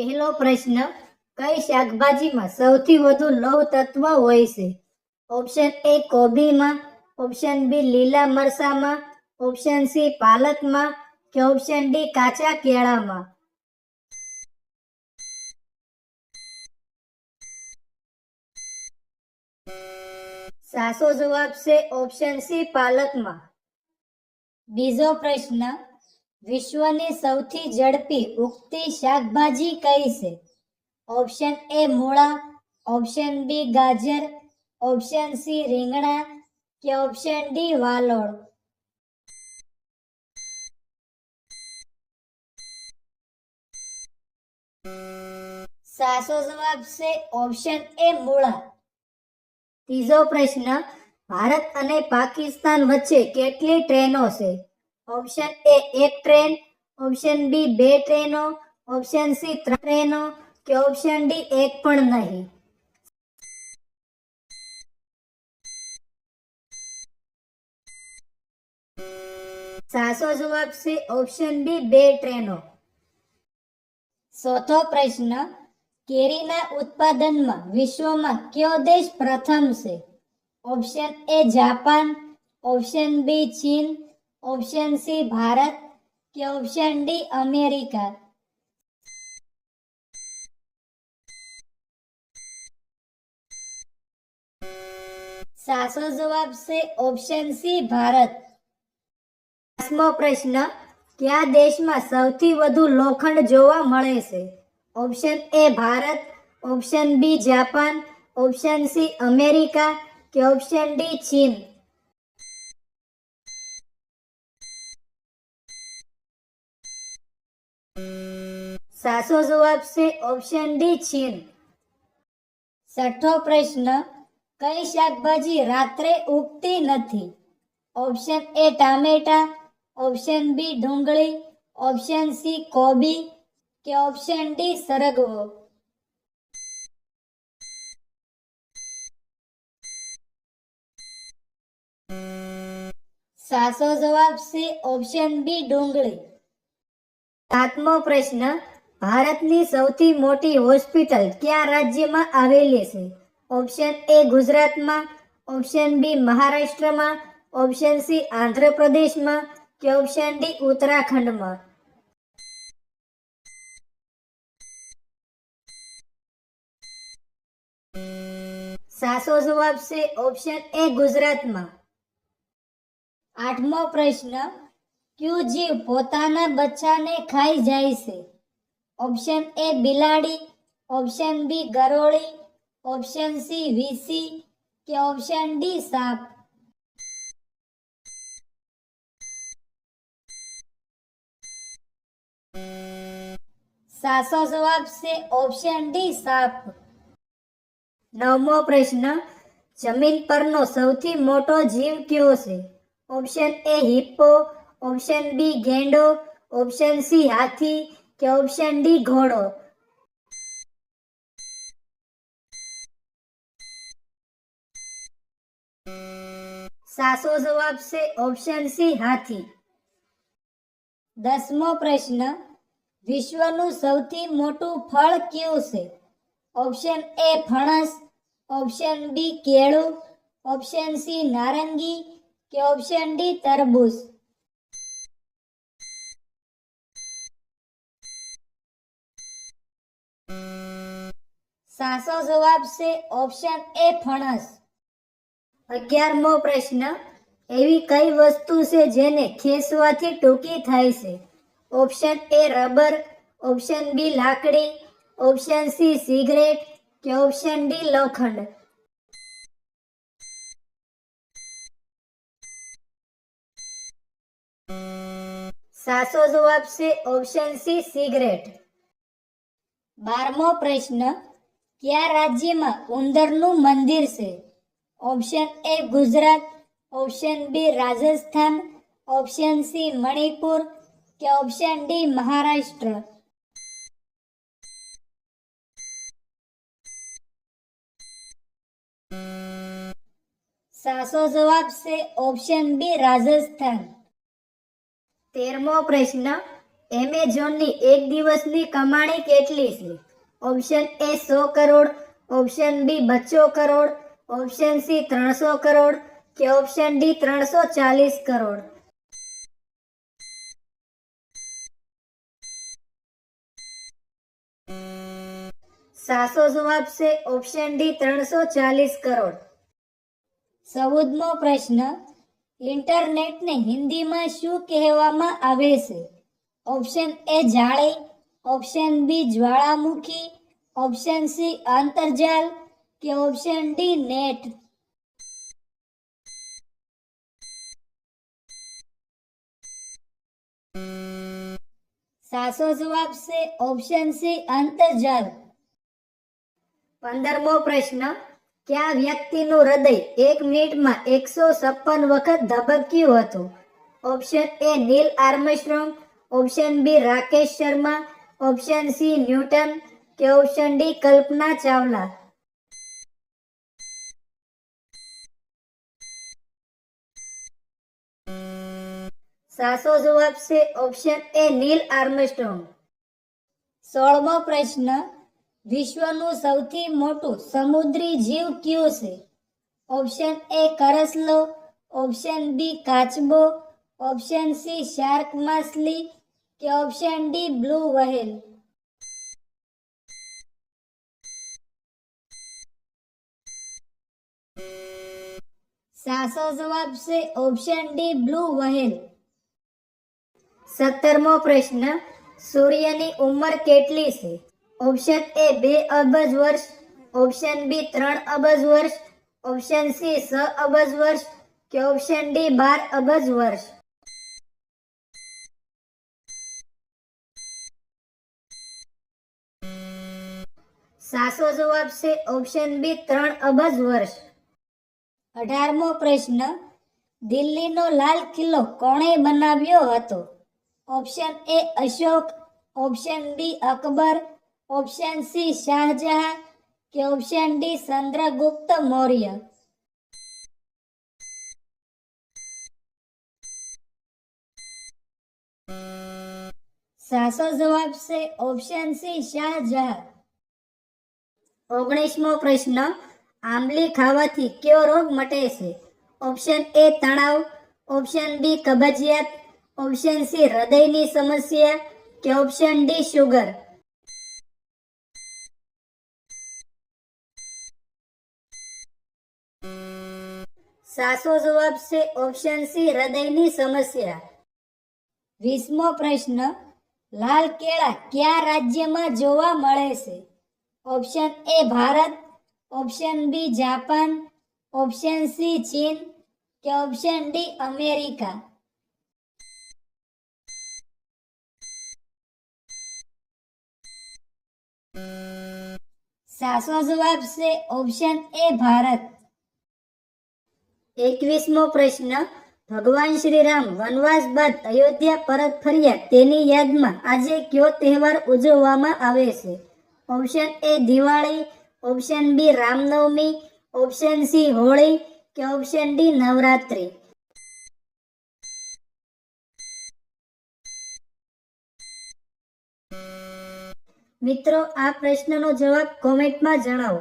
પહેલો પ્રશ્ન, કઈ શાકભાજીમાં સૌથી વધુ લોહ તત્વ હોય છે? ઓપ્શન એ કોબીમાં, ઓપ્શન બી લીલા મરચામાં, ઓપ્શન સી પાલકમાં કે ઓપ્શન ડી કાચા કેળામાં? સાચો જવાબ છે ઓપ્શન સી પાલકમાં. બીજો પ્રશ્ન, વિશ્વની સૌથી ઝડપી ઉગતી શાકભાજી કઈ છે? ઓપ્શન એ મૂળા, ઓપ્શન બી ગાજર, ઓપ્શન સી રીંગણા કે ઓપ્શન ડી વાલોળ? સાચો જવાબ છે ઓપ્શન એ મૂળા. ત્રીજો પ્રશ્ન, ભારત અને પાકિસ્તાન વચ્ચે કેટલી ટ્રેનો છે? ઓપ્શન એ એક ટ્રેન, ઓપ્શન બી બે ટ્રેનો, ઓપ્શન સી ત્રણ ટ્રેનો કે ઓપ્શન ડી એક પણ નહીં? સાચો જવાબ છે ઓપ્શન બી બે ટ્રેનો. ચોથો પ્રશ્ન, કેરીના ઉત્પાદનમાં વિશ્વમાં કયો દેશ પ્રથમ છે? Option A Japan, option B ચીન, ઓપ્શન સી ભારત કે ઓપ્શન ડી અમેરિકા? સાચો જવાબ છે ઓપ્શન સી ભારત. પાંચમો પ્રશ્ન, કયા દેશમાં સૌથી વધુ લોખંડ જોવા મળે છે? Option A Bharat, option B Japan, option C America કે ઓપ્શન ડી ચીન? સાચો જવાબ છે ઓપ્શન ડી ચીન. છઠ્ઠો પ્રશ્ન, કઈ શાકભાજી રાત્રે ઉગતી નથી? ઓપ્શન એ ટામેટા, ઓપ્શન બી ડુંગળી, ઓપ્શન સી કોબી કે ઓપ્શન ડી સરગવો? સાચો જવાબ છે ઓપ્શન બી ડુંગળી. સાતમો પ્રશ્ન, ભારતની સૌથી મોટી હોસ્પિટલ કયા રાજ્યમાં આવેલી છે? ઓપ્શન એ ગુજરાતમાં, ઓપ્શન બી મહારાષ્ટ્રમાં, ઓપ્શન સી આંધ્રપ્રદેશમાં કે ઓપ્શન ડી ઉત્તરાખંડમાં? સાચો જવાબ છે ઓપ્શન એ ગુજરાતમાં. આઠમો પ્રશ્ન, કયું જીવ પોતાના બચ્ચાને ખાઈ જાય છે? ઓપ્શન એ બિલાડી, ઓપ્શન બી ગરોળી, ઓપ્શન સી વીસી કે ઓપ્શન ડી સાપ? સાચો જવાબ છે ઓપ્શન ડી સાપ. નવમો પ્રશ્ન, જમીન પરનો સૌથી મોટો જીવ કયો છે? Option A hippo, option B ગેંડો, ઓપ્શન સી હાથી કે ઓપ્શન ડી ઘોડો? સાચો જવાબ છે ઓપ્શન સી હાથી. દસમો પ્રશ્ન, વિશ્વનું સૌથી મોટું ફળ કયું છે? ઓપ્શન એ ફણસ, ઓપ્શન બી કેળું, ઓપ્શન સી નારંગી કે ઓપ્શન ડી તરબૂચ? સાચો જવાબ છે ઓપ્શન એ ફણસ. 11મો પ્રશ્ન, એવી કઈ વસ્તુ છે જેને ખેંચવાથી ટૂંકી થાય છે? Option A rubber, option B લાકડી, ઓપ્શન સી સિગરેટ કે ઓપ્શન ડી લોખંડ? સાચો જવાબ છે ઓપ્શન સી સિગરેટ. 12મો પ્રશ્ન, કયા રાજ્યમાં ઉંદરનું મંદિર છે? Option A Gujarat, option B Rajasthan, option C Manipur કે ઓપ્શન ડી મહારાષ્ટ્ર? સાચો જવાબ છે ઓપ્શન બી રાજસ્થાન. 13મો પ્રશ્ન, એમેઝોનની એક દિવસની કમાણી કેટલી છે? Option A 100 crore, option B 200 crore, option C 300 crore કે ઓપ્શન ડી 340 કરોડ. સાચો જવાબ છે ઓપ્શન ડી 340 કરોડ. 14મો પ્રશ્ન, ઇન્ટરનેટને હિન્દીમાં શું કહેવામાં આવે છે? ઓપ્શન એ જાળી, ઓપ્શન બી જ્વાળામુખી, ઓપ્શન સી આંતરજાલ કે ઓપ્શન ડી નેટ. સાચો જવાબ છે ઓપ્શન સી આંતરજાલ. 15મો પ્રશ્ન, કયા વ્યક્તિનું હૃદય 1 મિનિટમાં 156 વખત ધબક્યું હતું? Option A Neil Armstrong, option B Rakesh Sharma, option C Newton કે ઓપ્શન ડી કલ્પના ચાવલા. સાચો જવાબ છે ઓપ્શન એ નીલ આર્મસ્ટ્રોંગ. 16મો પ્રશ્ન, વિશ્વનું સૌથી મોટું સમુદ્રી જીવ કયું છે? ઓપ્શન એ કરસલો, ઓપ્શન બી કાચબો, ઓપ્શન સી શાર્ક માછલી કે ઓપ્શન ડી બ્લુ વ્હેલ. સાચો જવાબ છે ઓપ્શન ડી બ્લુ વ્હેલ. 17મો પ્રશ્ન, સૂર્યની ઉંમર કેટલી છે? ઓપ્શન એ 2 અબજ વર્ષ, ઓપ્શન બી 3 અબજ વર્ષ, ઓપ્શન સી 6 અબજ વર્ષ કે ઓપ્શન ડી 12 અબજ વર્ષ. સાચો જવાબ છે ઓપ્શન બી 3 અબજ વર્ષ. 18મો પ્રશ્ન, દિલ્હીનો લાલ કિલ્લો કોણે બનાવ્યો હતો? Option A Ashok, option B Akbar, option C Shahjahan કે ઓપ્શન ડી ચંદ્રગુપ્ત મૌર્ય. સાચો જવાબ છે ઓપ્શન સી શાહજહાં. 19મો પ્રશ્ન, આંબલી ખાવાથી કયો રોગ મટે છે? ઓપ્શન એ તણાવ, ઓપ્શન બી કબજિયાત, ઓપ્શન સી હૃદયની સમસ્યા કે ઓપ્શન ડી શુગર. સાચો જવાબ છે ઓપ્શન સી હૃદયની સમસ્યા. 20મો પ્રશ્ન, લાલ કેળા કયા રાજ્યમાં જોવા મળે છે? Option A Bharat, option B Japan, option C ચીન કે ઓપ્શન ડી અમેરિકા. સાચો જવાબ છે ઓપ્શન એ ભારત. 21મો પ્રશ્ન, ભગવાન શ્રી રામ વનવાસ બાદ અયોધ્યા પરત ફર્યા તેની યાદમાં આજે કયો તહેવાર ઉજવવામાં આવે છે? Option A Diwali, option B Ramnavami, option C Holi કે ઓપ્શન ડી નવરાત્રી. મિત્રો, આ પ્રશ્નનો જવાબ કોમેન્ટમાં જણાવો.